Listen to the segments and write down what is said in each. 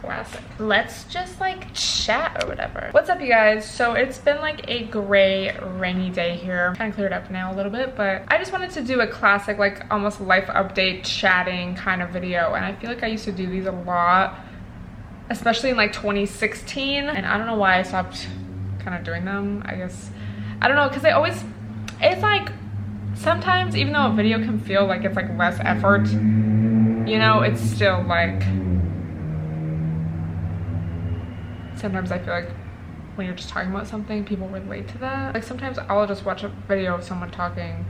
Classic. Let's just like chat or whatever. What's up, you guys? So it's been like a gray, rainy day here. Kind of cleared up now a little bit, but I just wanted to do a classic, like almost life update chatting kind of video. And I feel like I used to do these a lot, especially in like 2016. And I don't know why I stopped kind of doing them. I guess, I don't know, because it's like, sometimes even though a video can feel like it's like less effort, you know, it's still like, sometimes I feel like when you're just talking about something, people relate to that. Like sometimes I'll just watch a video of someone talking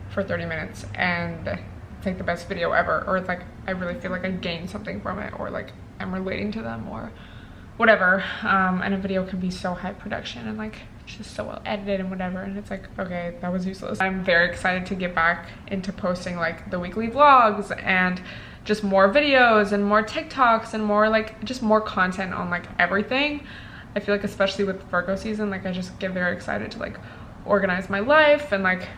for 30 minutes and it's like the best video ever, or it's like I really feel like I gained something from it, or like I'm relating to them or whatever. And a video can be so high production and like just so well edited and whatever, and it's like, okay, that was useless. I'm very excited to get back into posting like the weekly vlogs and just more videos and more TikToks and more like just more content on like everything. I feel like especially with Virgo season, like I just get very excited to like organize my life, and like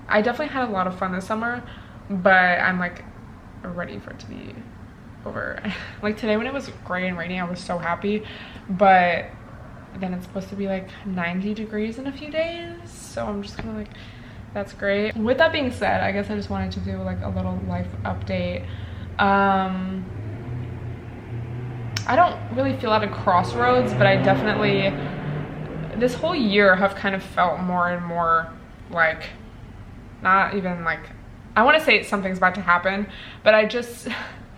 I definitely had a lot of fun this summer, but I'm like ready for it to be over. Like today when it was gray and rainy, I was so happy, but then it's supposed to be like 90 degrees in a few days, so I'm just kind of like, that's great. With that being said, I guess I just wanted to do like a little life update. I don't really feel at a crossroads, but I definitely, this whole year have kind of felt more and more like, not even like, I want to say something's about to happen, but I kind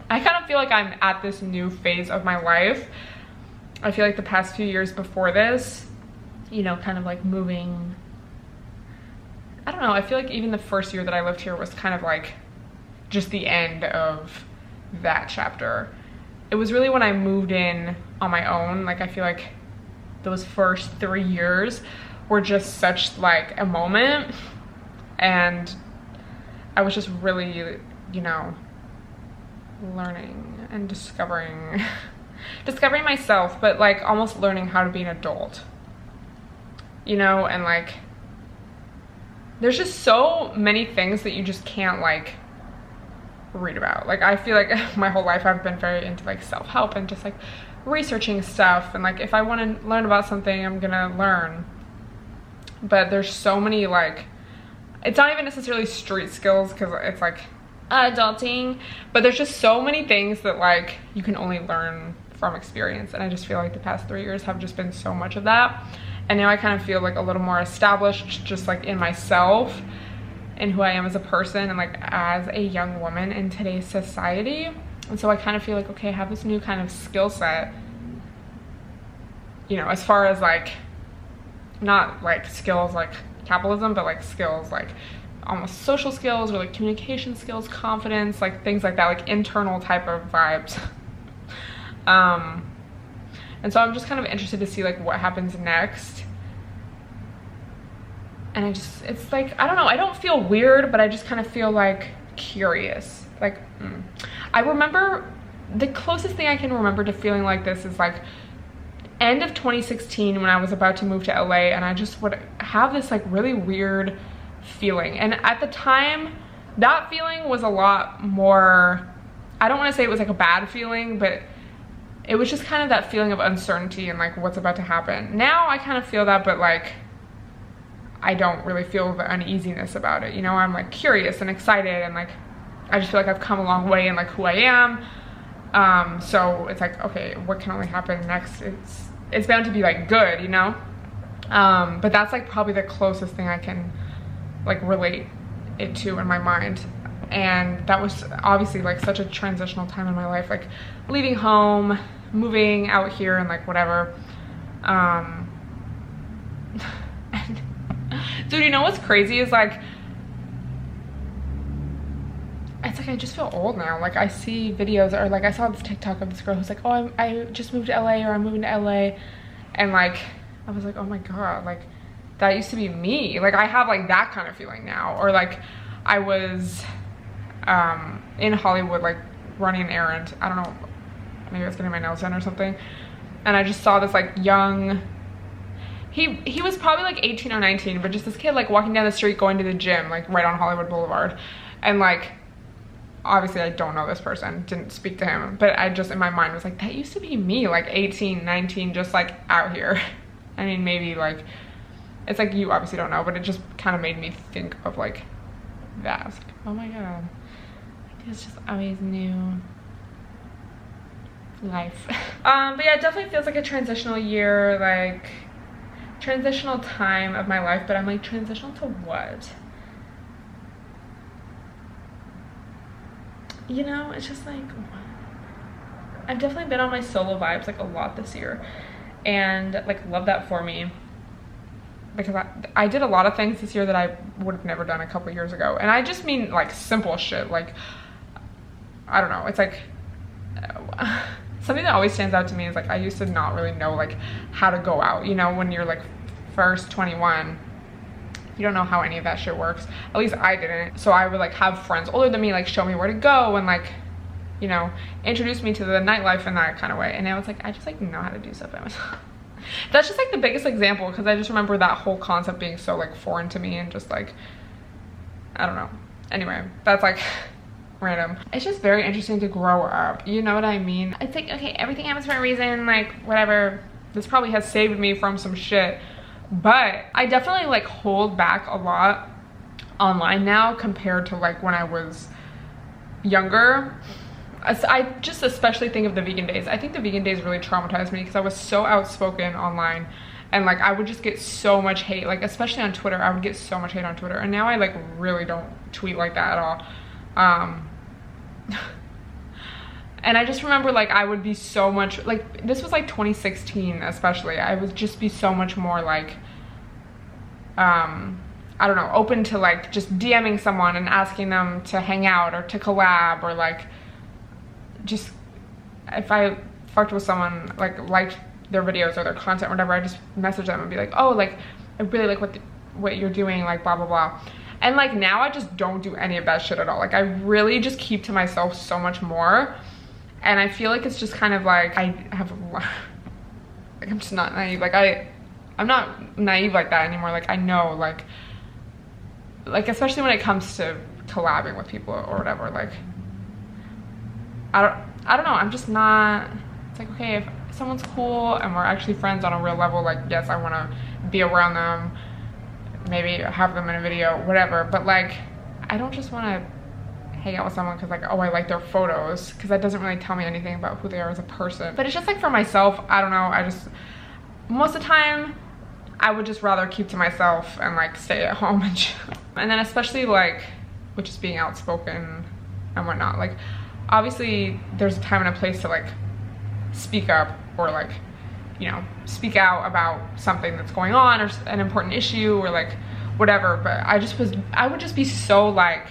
of feel like I'm at this new phase of my life. I feel like the past few years before this, you know, kind of like moving, I don't know, I feel like even the first year that I lived here was kind of like just the end of that chapter. It was really when I moved in on my own. Like I feel like those first 3 years were just such like a moment, and I was just really, you know, learning and discovering myself, but like almost learning how to be an adult, you know. And like there's just so many things that you just can't like read about. Like I feel like my whole life I've been very into like self-help and just like researching stuff, and like if I want to learn about something, I'm gonna learn. But there's so many, like, it's not even necessarily street skills because it's like adulting, but there's just so many things that like you can only learn from experience. And I just feel like the past 3 years have just been so much of that. And now I kind of feel like a little more established just like in myself and who I am as a person and like as a young woman in today's society. And so I kind of feel like, okay, I have this new kind of skill set, you know, as far as like, not like skills like capitalism, but like skills like almost social skills or like communication skills, confidence, like things like that, like internal type of vibes. And so I'm just kind of interested to see like what happens next. And it's like, I don't know, I don't feel weird, but I just kind of feel like curious. Like, I remember, the closest thing I can remember to feeling like this is like end of 2016 when I was about to move to LA, and I just would have this like really weird feeling. And at the time, that feeling was a lot more, I don't want to say it was like a bad feeling, but it was just kind of that feeling of uncertainty and like what's about to happen. Now I kind of feel that, but like I don't really feel the uneasiness about it, you know. I'm like curious and excited, and like I just feel like I've come a long way in like who I am. So it's like, okay, what can only happen next? It's bound to be like good, you know. But that's like probably the closest thing I can like relate it to in my mind. And that was obviously like such a transitional time in my life, like leaving home, moving out here, and like whatever. And dude, you know what's crazy is like, it's like I just feel old now. Like I see videos, or like I saw this TikTok of this girl who's like, oh, I just moved to LA, or I'm moving to LA. And like, I was like, oh my God, like that used to be me. Like I have like that kind of feeling now. Or like I was in Hollywood, like running an errand. I don't know, maybe I was getting my nails done or something. And I just saw this like young, he was probably like 18 or 19, but just this kid like walking down the street going to the gym, like right on Hollywood Boulevard. And like, obviously I don't know this person, didn't speak to him, but I just in my mind was like, that used to be me, like 18, 19, just like out here. I mean, maybe like, it's like you obviously don't know, but it just kind of made me think of like that. I was like, oh my god, it's just always new life. But yeah, it definitely feels like a transitional year, like transitional time of my life, but I'm like, transitional to what? You know, it's just like, I've definitely been on my solo vibes like a lot this year, and like love that for me, because I did a lot of things this year that I would have never done a couple years ago. And I just mean like simple shit, like I don't know, it's like something that always stands out to me is like I used to not really know like how to go out, you know, when you're like first 21, you don't know how any of that shit works. At least I didn't. So I would like have friends older than me like show me where to go and like, you know, introduce me to the nightlife in that kind of way. And now it's like I just like know how to do stuff by myself. That's just like the biggest example, because I just remember that whole concept being so like foreign to me, and just like, I don't know. Anyway, that's like random. It's just very interesting to grow up, you know what I mean? It's like, okay, everything happens for a reason, like whatever. This probably has saved me from some shit, but I definitely like hold back a lot online now compared to like when I was younger. I just especially think of the vegan days. I think the vegan days really traumatized me because I was so outspoken online, and like I would just get so much hate, like especially on Twitter. I would get so much hate on Twitter, and now I like really don't tweet like that at all. And I just remember like I would be so much like, this was like 2016 especially, I would just be so much more like I don't know, open to like just DMing someone and asking them to hang out or to collab, or like just if I fucked with someone, like liked their videos or their content or whatever, I just message them and be like, oh, like I really like what you're doing, like blah blah blah. And like now I just don't do any of that shit at all. Like I really just keep to myself so much more, and I feel like it's just kind of like I have like I'm just not naive. Like I'm not naive like that anymore. Like I know like especially when it comes to collabing with people or whatever, like I don't know, I'm just not, it's like, okay, if someone's cool and we're actually friends on a real level, like yes, I want to be around them, maybe have them in a video, whatever, but like I don't just want to hang out with someone because like, oh, I like their photos, because that doesn't really tell me anything about who they are as a person. But it's just like for myself, I don't know, I just, most of the time I would just rather keep to myself and like stay at home and chill. And then especially like with just being outspoken and whatnot, like obviously there's a time and a place to like speak up or like, you know, speak out about something that's going on or an important issue or like whatever. But I would just be so like,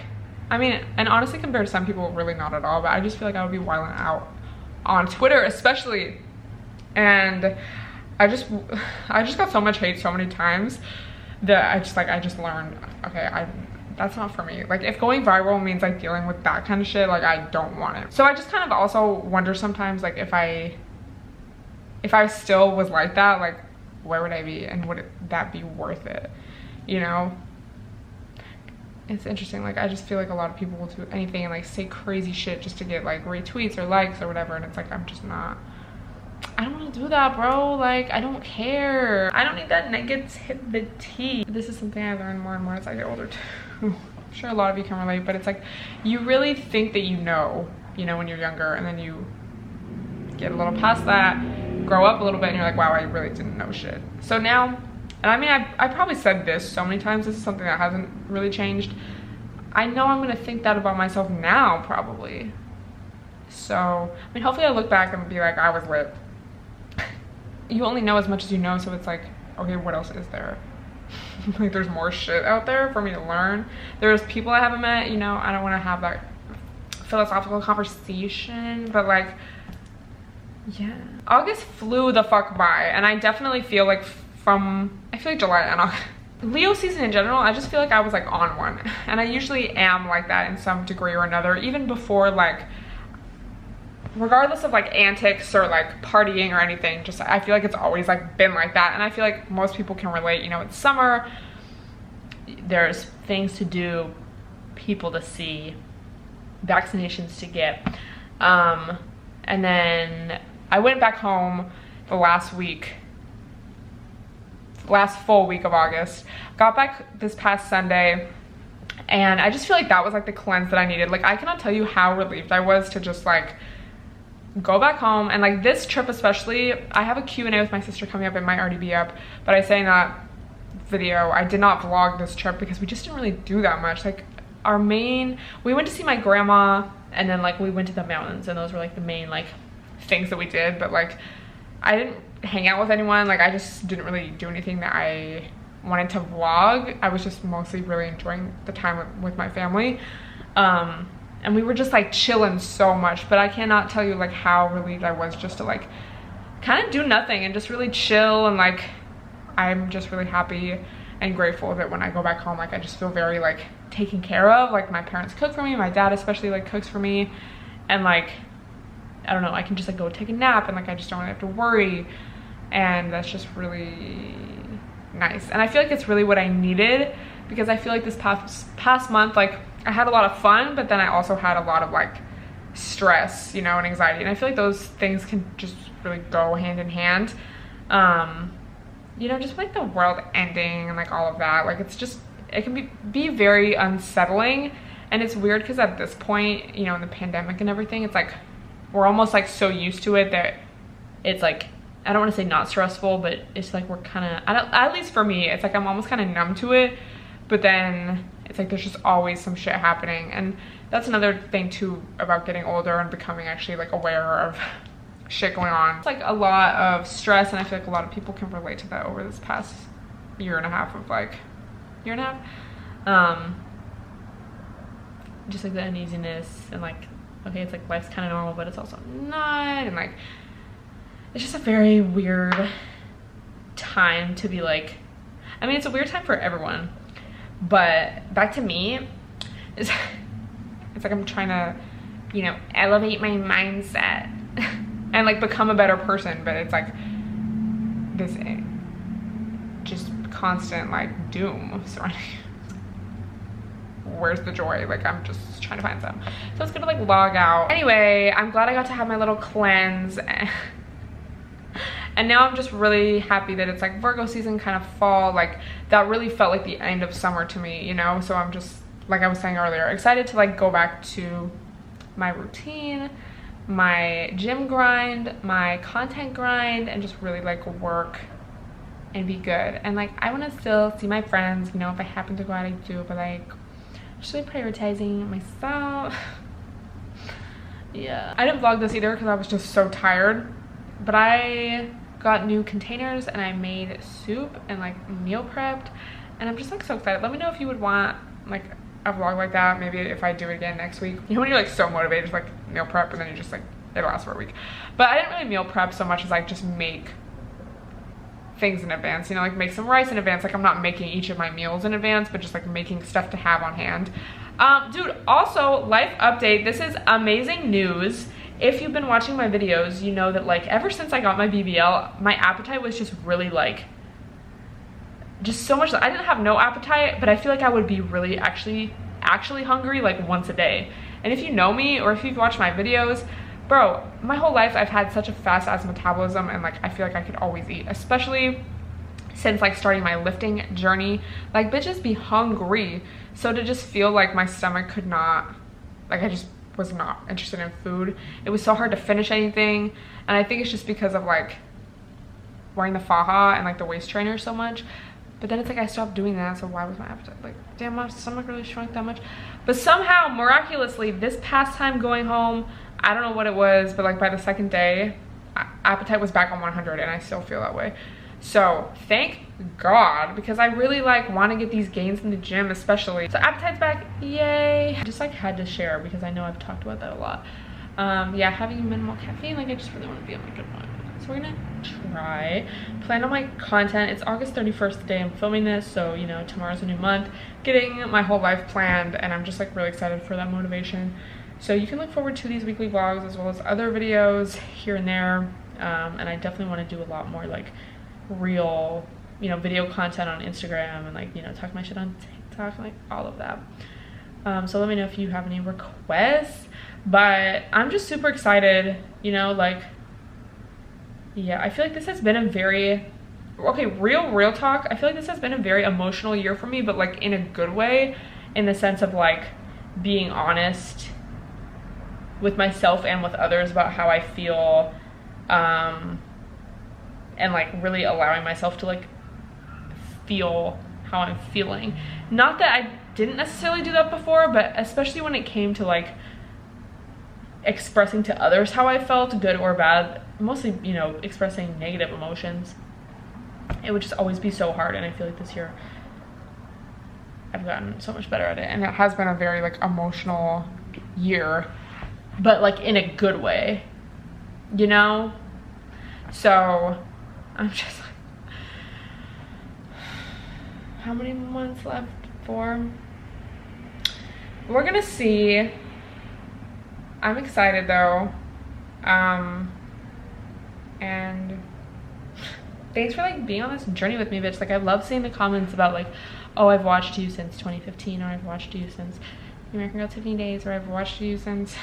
I mean, and honestly compared to some people, really not at all, but I just feel like I would be wilding out on Twitter especially. And I just got so much hate so many times that I just learned, okay, that's not for me. Like if going viral means like dealing with that kind of shit, like I don't want it. So I just kind of also wonder sometimes like if I still was like that, like where would I be, and would that be worth it, you know? It's interesting, like I just feel like a lot of people will do anything and like say crazy shit just to get like retweets or likes or whatever, and it's like I'm just not, I don't want to do that, bro. Like I don't care, I don't need that negativity. This is something I learn more and more as I get older too. I'm sure a lot of you can relate, but it's like you really think that you know when you're younger, and then you get a little past that, grow up a little bit, and you're like, wow, I really didn't know shit. So now, and I mean I probably said this so many times, this is something that hasn't really changed. I know I'm gonna think that about myself now probably. So I mean hopefully I look back and be like, I was lit. You only know as much as you know, so it's like, okay, what else is there? Like there's more shit out there for me to learn. There's people I haven't met, you know. I don't want to have that philosophical conversation, but like, yeah. August flew the fuck by, and I definitely feel like I feel like July and August, Leo season in general, I just feel like I was like on one, and I usually am like that in some degree or another, even before, like regardless of like antics or like partying or anything, just I feel like it's always like been like that. And I feel like most people can relate, you know, it's summer, there's things to do, people to see, vaccinations to get. And then I went back home the last full week of August. Got back this past Sunday, and I just feel like that was like the cleanse that I needed. Like, I cannot tell you how relieved I was to just like go back home. And like this trip especially, I have a Q&A with my sister coming up. It might already be up, but I say in that video, I did not vlog this trip because we just didn't really do that much. Like, we went to see my grandma, and then like we went to the mountains, and those were like the main like things that we did. But like, I didn't hang out with anyone. Like, I just didn't really do anything that I wanted to vlog. I was just mostly really enjoying the time with my family. And we were just like chilling so much, but I cannot tell you like how relieved I was just to like kind of do nothing and just really chill. And like, I'm just really happy and grateful that when I go back home, like I just feel very like taken care of. Like, my parents cook for me, my dad especially like cooks for me, and like, I don't know, I can just like go take a nap, and like I just don't really have to worry. And that's just really nice. And I feel like it's really what I needed, because I feel like this past month, like I had a lot of fun, but then I also had a lot of like stress, you know, and anxiety. And I feel like those things can just really go hand in hand. You know, just like the world ending and like all of that, like it's just, it can be very unsettling. And it's weird because at this point, you know, in the pandemic and everything, it's like we're almost like so used to it that it's like, I don't want to say not stressful, but it's like we're kind of, at least for me, it's like I'm almost kind of numb to it. But then it's like there's just always some shit happening. And that's another thing too about getting older and becoming actually like aware of shit going on. It's like a lot of stress, and I feel like a lot of people can relate to that over this past year and a half. Just like the uneasiness, and like, okay, it's like life's kind of normal, but it's also not. And like, it's just a very weird time to be like, I mean, it's a weird time for everyone, but back to me, it's like I'm trying to, you know, elevate my mindset and like become a better person. But it's like this just constant like doom surrounding. Where's the joy? Like, I'm just trying to find some. So it's gonna like log out. Anyway, I'm glad I got to have my little cleanse. And now I'm just really happy that it's like Virgo season, kind of fall. Like, that really felt like the end of summer to me, you know? So I'm just, like I was saying earlier, excited to like go back to my routine, my gym grind, my content grind, and just really like work and be good. And like, I want to still see my friends, you know, if I happen to go out, I do, but like, just really prioritizing myself. Yeah, I didn't vlog this either because I was just so tired, but I got new containers and I made soup and like meal prepped, and I'm just like so excited. Let me know if you would want like a vlog like that, maybe if I do it again next week. You know, when you're like so motivated to like meal prep, and then you just like, it lasts for a week. But I didn't really meal prep so much as like just make things in advance, you know, like make some rice in advance. Like, I'm not making each of my meals in advance, but just like making stuff to have on hand. Dude, also life update, this is amazing news. If you've been watching my videos, you know that like ever since I got my BBL, my appetite was just really like, just so much. I didn't have no appetite, but I feel like I would be really actually hungry like once a day. And if you know me, or if you've watched my videos, bro, my whole life I've had such a fast ass metabolism, and like I feel like I could always eat, especially since like starting my lifting journey. Like, bitches be hungry. So to just feel like my stomach could not, like, I just was not interested in food. It was so hard to finish anything. And I think it's just because of like wearing the faja and like the waist trainer so much. But then it's like I stopped doing that, so why was my appetite like, damn, my stomach really shrunk that much? But somehow, miraculously, this past time going home, I don't know what it was, but like by the second day, appetite was back on 100, and I still feel that way. So thank God, because I really like want to get these gains in the gym, especially. So appetite's back, yay. I just like had to share because I know I've talked about that a lot. Yeah, having minimal caffeine, like I just really want to be on my good one. So we're gonna plan on my content. It's August 31st, the day I'm filming this, so you know, tomorrow's a new month. Getting my whole life planned, and I'm just like really excited for that motivation. So you can look forward to these weekly vlogs as well as other videos here and there. And I definitely want to do a lot more like real, you know, video content on Instagram, and like, you know, talk my shit on TikTok, like all of that. So let me know if you have any requests. But I'm just super excited, you know, like, yeah, I feel like this has been a very, okay, real talk. I feel like this has been a very emotional year for me, but like in a good way, in the sense of like being honest with myself and with others about how I feel, and like really allowing myself to like feel how I'm feeling. Not that I didn't necessarily do that before, but especially when it came to like expressing to others how I felt, good or bad, mostly, you know, expressing negative emotions, it would just always be so hard. And I feel like this year I've gotten so much better at it, and it has been a very like emotional year, but like in a good way, you know? So I'm just like, how many months left? 4. We're gonna see. I'm excited though, and thanks for like being on this journey with me, bitch. Like I love seeing the comments about like, oh, I've watched you since 2015, or I've watched you since the American Girl Tiffany days, or I've watched you since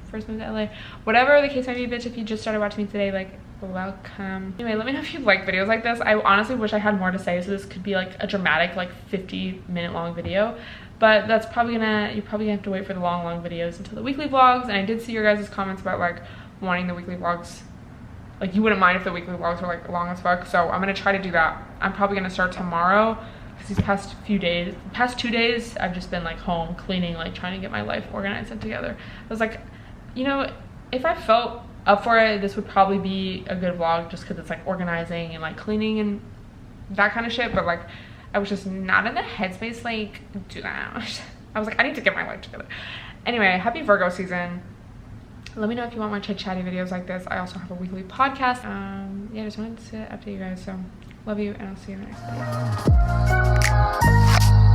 first moved to LA. Whatever the case might be, bitch, if you just started watching me today, like, welcome. Anyway, let me know if you like videos like this. I honestly wish I had more to say, so this could be like a dramatic like 50-minute long video, but that's probably gonna, you're probably gonna have to wait for the long videos until the weekly vlogs. And I did see your guys' comments about like wanting the weekly vlogs, like you wouldn't mind if the weekly vlogs were like long as fuck, so I'm gonna try to do that. I'm probably gonna start tomorrow, because these past 2 days I've just been like home cleaning, like trying to get my life organized and together. I was like, you know, if I felt up for it, this would probably be a good vlog, just because it's like organizing and like cleaning and that kind of shit. But like I was just not in the headspace like do that. I was like, I need to get my life together. Anyway, happy Virgo season. Let me know if you want more chit-chatty videos like this. I also have a weekly podcast. Yeah, just wanted to update you guys. So love you, and I'll see you in the next video.